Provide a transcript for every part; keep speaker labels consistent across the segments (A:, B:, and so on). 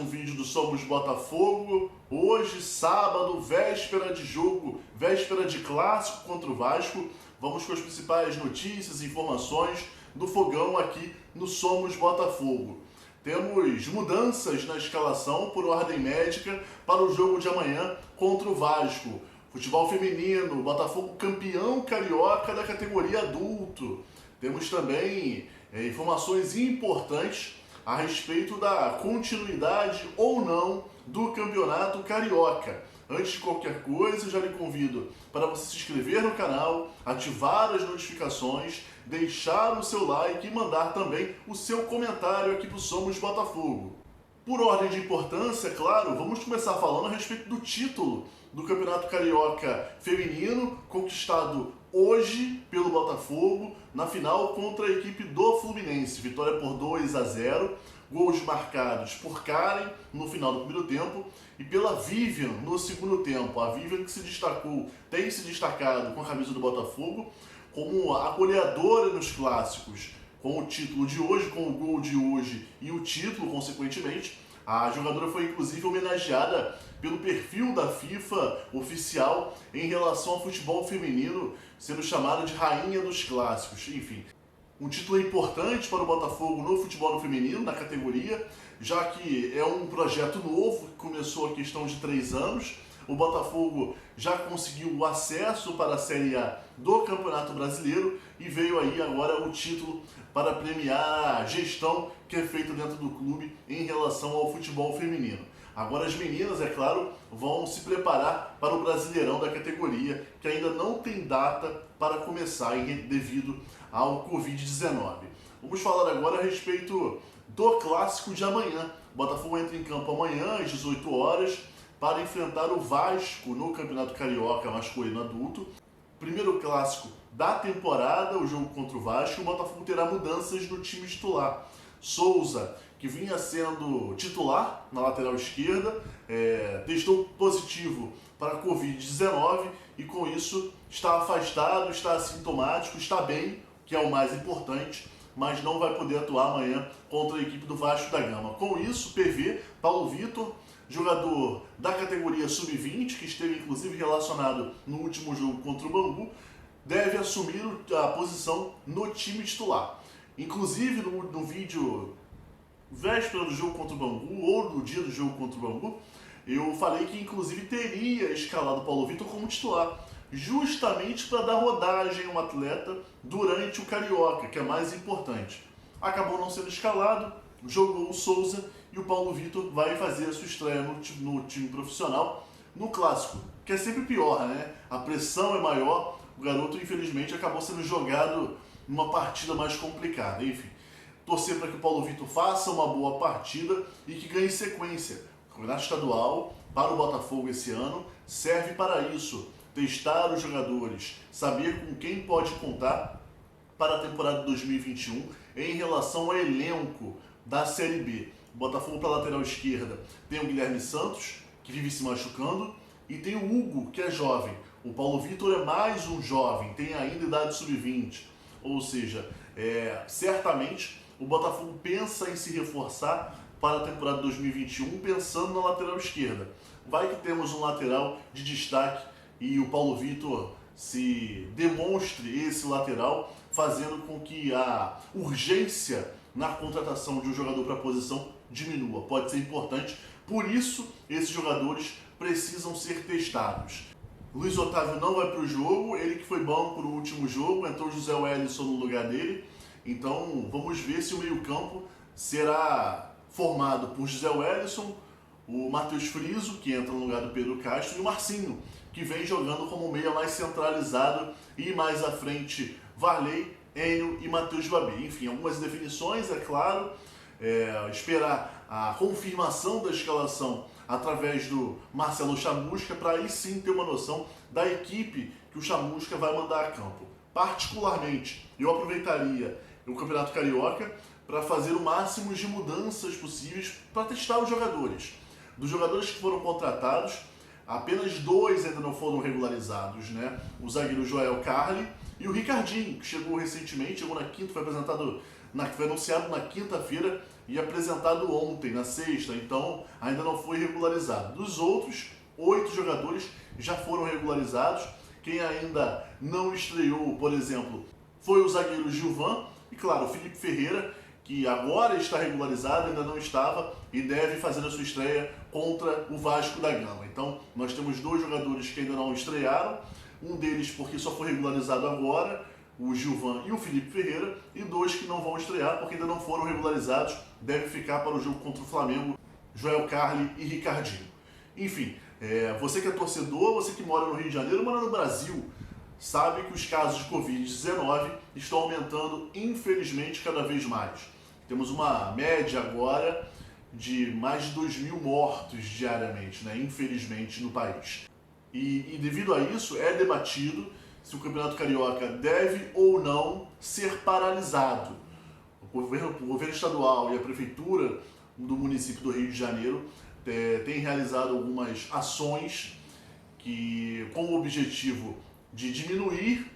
A: um vídeo do Somos Botafogo. Hoje, sábado, véspera de jogo, véspera de clássico contra o Vasco. Vamos com as principais notícias e informações do Fogão aqui no Somos Botafogo. Temos mudanças na escalação por ordem médica para o jogo de amanhã contra o Vasco. Futebol feminino, Botafogo campeão carioca da categoria adulto. Temos também informações importantes a respeito da continuidade ou não do campeonato carioca. Antes de qualquer coisa, já lhe convido para você se inscrever no canal, ativar as notificações, deixar o seu like e mandar também o seu comentário aqui para o Somos Botafogo. Por ordem de importância, claro, vamos começar falando a respeito do título do Campeonato Carioca Feminino, conquistado hoje pelo Botafogo, na final contra a equipe do Fluminense. Vitória por 2-0, gols marcados por Karen no final do primeiro tempo e pela Vivian no segundo tempo. A Vivian que tem se destacado com a camisa do Botafogo como a goleadora nos clássicos, com o título de hoje, com o gol de hoje e o título, consequentemente. A jogadora foi inclusive homenageada pelo perfil da FIFA oficial em relação ao futebol feminino, sendo chamada de rainha dos clássicos. Enfim, um título importante para o Botafogo no futebol feminino, na categoria, já que é um projeto novo, que começou a questão de 3 anos. O Botafogo já conseguiu o acesso para a Série A do Campeonato Brasileiro e veio aí agora o título para premiar a gestão que é feita dentro do clube em relação ao futebol feminino. Agora as meninas, é claro, vão se preparar para o Brasileirão da categoria, que ainda não tem data para começar devido ao Covid-19. Vamos falar agora a respeito do clássico de amanhã. O Botafogo entra em campo amanhã às 18 horas para enfrentar o Vasco no Campeonato Carioca masculino adulto. Primeiro clássico da temporada, o jogo contra o Vasco. O Botafogo terá mudanças no time titular. Souza, que vinha sendo titular na lateral esquerda, testou positivo para a Covid-19 e com isso está afastado, está assintomático, está bem, que é o mais importante, mas não vai poder atuar amanhã contra a equipe do Vasco da Gama. Com isso, PV, Paulo Vitor, jogador da categoria Sub-20, que esteve inclusive relacionado no último jogo contra o Bangu, deve assumir a posição no time titular. Inclusive no vídeo véspera do jogo contra o Bangu, ou no dia do jogo contra o Bangu, eu falei que inclusive teria escalado o Paulo Vitor como titular, justamente para dar rodagem ao atleta durante o Carioca, que é mais importante. Acabou não sendo escalado, jogou o Souza e o Paulo Vitor vai fazer a sua estreia no time profissional, no clássico, que é sempre pior, né? A pressão é maior, o garoto infelizmente acabou sendo jogado numa partida mais complicada. Enfim, torcer para que o Paulo Vitor faça uma boa partida e que ganhe sequência. O campeonato estadual para o Botafogo esse ano serve para isso, testar os jogadores, saber com quem pode contar para a temporada de 2021 em relação ao elenco da Série B. O Botafogo para a lateral esquerda tem o Guilherme Santos, que vive se machucando, e tem o Hugo, que é jovem. O Paulo Vitor é mais um jovem, tem ainda idade sub-20. Ou seja, certamente o Botafogo pensa em se reforçar para a temporada de 2021, pensando na lateral esquerda. Vai que temos um lateral de destaque e o Paulo Vitor se demonstre esse lateral, fazendo com que a urgência na contratação de um jogador para a posição diminua. Pode ser importante, por isso esses jogadores precisam ser testados. Luiz Otávio não vai para o jogo, ele que foi banco no último jogo, entrou José Wellison no lugar dele. Então vamos ver se o meio-campo será formado por José Wellison, o Matheus Friso, que entra no lugar do Pedro Castro, e o Marcinho, que vem jogando como meia mais centralizado, e mais à frente Varley, Enio e Matheus Babi. Enfim, algumas definições, é claro, esperar a confirmação da escalação através do Marcelo Chamusca, para aí sim ter uma noção da equipe que o Chamusca vai mandar a campo. Particularmente, eu aproveitaria o Campeonato Carioca para fazer o máximo de mudanças possíveis para testar os jogadores. Dos jogadores que foram contratados, apenas 2 ainda não foram regularizados, né? O zagueiro Joel Carli e o Ricardinho, que chegou recentemente, chegou na quinta, foi anunciado na quinta-feira e apresentado ontem, na sexta, então ainda não foi regularizado. Dos outros, 8 jogadores já foram regularizados. Quem ainda não estreou, por exemplo, foi o zagueiro Gilvan e, claro, o Felipe Ferreira, que agora está regularizado, ainda não estava e deve fazer a sua estreia contra o Vasco da Gama. Então, nós temos 2 jogadores que ainda não estrearam, um deles porque só foi regularizado agora, o Gilvan e o Felipe Ferreira, e 2 que não vão estrear porque ainda não foram regularizados, devem ficar para o jogo contra o Flamengo, Joel Carli e Ricardinho. Enfim, você que é torcedor, você que mora no Rio de Janeiro, mora no Brasil, sabe que os casos de Covid-19 estão aumentando, infelizmente, cada vez mais. Temos uma média agora de mais de 2.000 mortos diariamente, né, infelizmente, no país. E devido a isso, é debatido se o Campeonato Carioca deve ou não ser paralisado. O governo estadual e a prefeitura do município do Rio de Janeiro têm realizado algumas ações com o objetivo de diminuir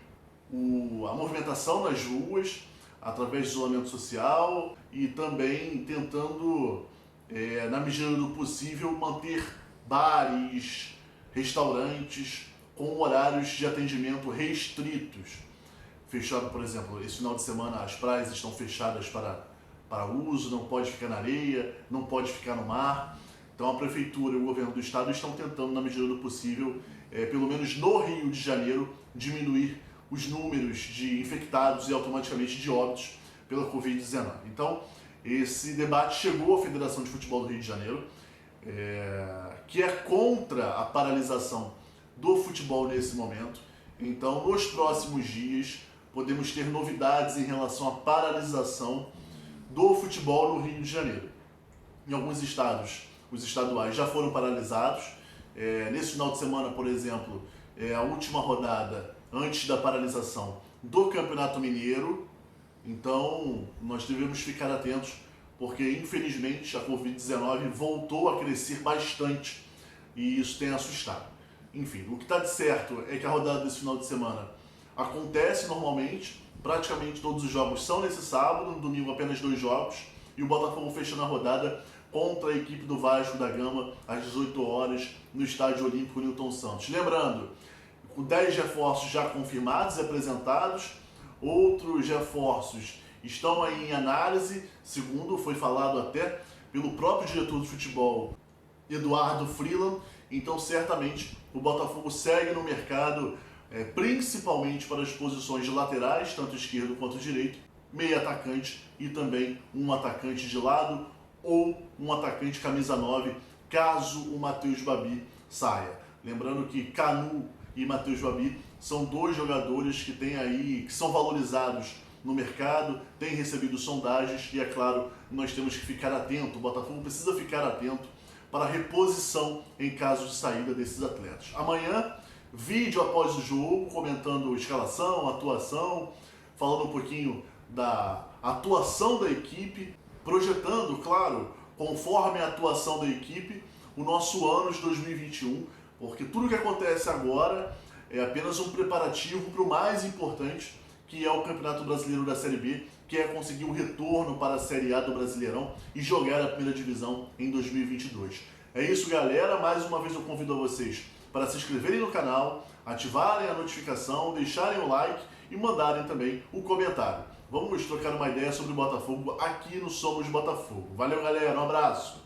A: a movimentação nas ruas através de isolamento social e também tentando, na medida do possível, manter bares, restaurantes com horários de atendimento restritos. Fechado, por exemplo, esse final de semana as praias estão fechadas para uso, não pode ficar na areia, não pode ficar no mar. Então a prefeitura e o governo do estado estão tentando, na medida do possível, pelo menos no Rio de Janeiro, diminuir os números de infectados e automaticamente de óbitos pela Covid-19. Então, esse debate chegou à Federação de Futebol do Rio de Janeiro, que é contra a paralisação do futebol nesse momento. Então, nos próximos dias, podemos ter novidades em relação à paralisação do futebol no Rio de Janeiro. Em alguns estados, os estaduais já foram paralisados. Nesse final de semana, por exemplo, a última rodada antes da paralisação do Campeonato Mineiro. Então, nós devemos ficar atentos, porque infelizmente a Covid-19 voltou a crescer bastante e isso tem assustado. Enfim, o que está de certo é que a rodada desse final de semana acontece normalmente, praticamente todos os jogos são nesse sábado, no domingo apenas 2 jogos, e o Botafogo fechando a rodada contra a equipe do Vasco da Gama às 18 horas no Estádio Olímpico Newton Santos. Lembrando, com 10 reforços já confirmados e apresentados, outros reforços estão aí em análise, segundo foi falado até pelo próprio diretor de futebol, Eduardo Freeland. Então, certamente, o Botafogo segue no mercado, principalmente para as posições de laterais, tanto esquerdo quanto direito, meio atacante e também um atacante de lado ou um atacante camisa 9, caso o Matheus Babi saia. Lembrando que Canu e Matheus Babi são 2 jogadores que são valorizados no mercado, têm recebido sondagens e, é claro, nós temos que ficar atento, o Botafogo precisa ficar atento para a reposição em caso de saída desses atletas. Amanhã, vídeo após o jogo, comentando escalação, atuação, falando um pouquinho da atuação da equipe, projetando, claro, conforme a atuação da equipe, o nosso ano de 2021, porque tudo que acontece agora é apenas um preparativo para o mais importante, que é o Campeonato Brasileiro da Série B, que é conseguir o retorno para a Série A do Brasileirão e jogar a primeira divisão em 2022. É isso, galera. Mais uma vez eu convido a vocês para se inscreverem no canal, ativarem a notificação, deixarem o like e mandarem também o comentário. Vamos trocar uma ideia sobre o Botafogo aqui no Somos Botafogo. Valeu, galera. Um abraço.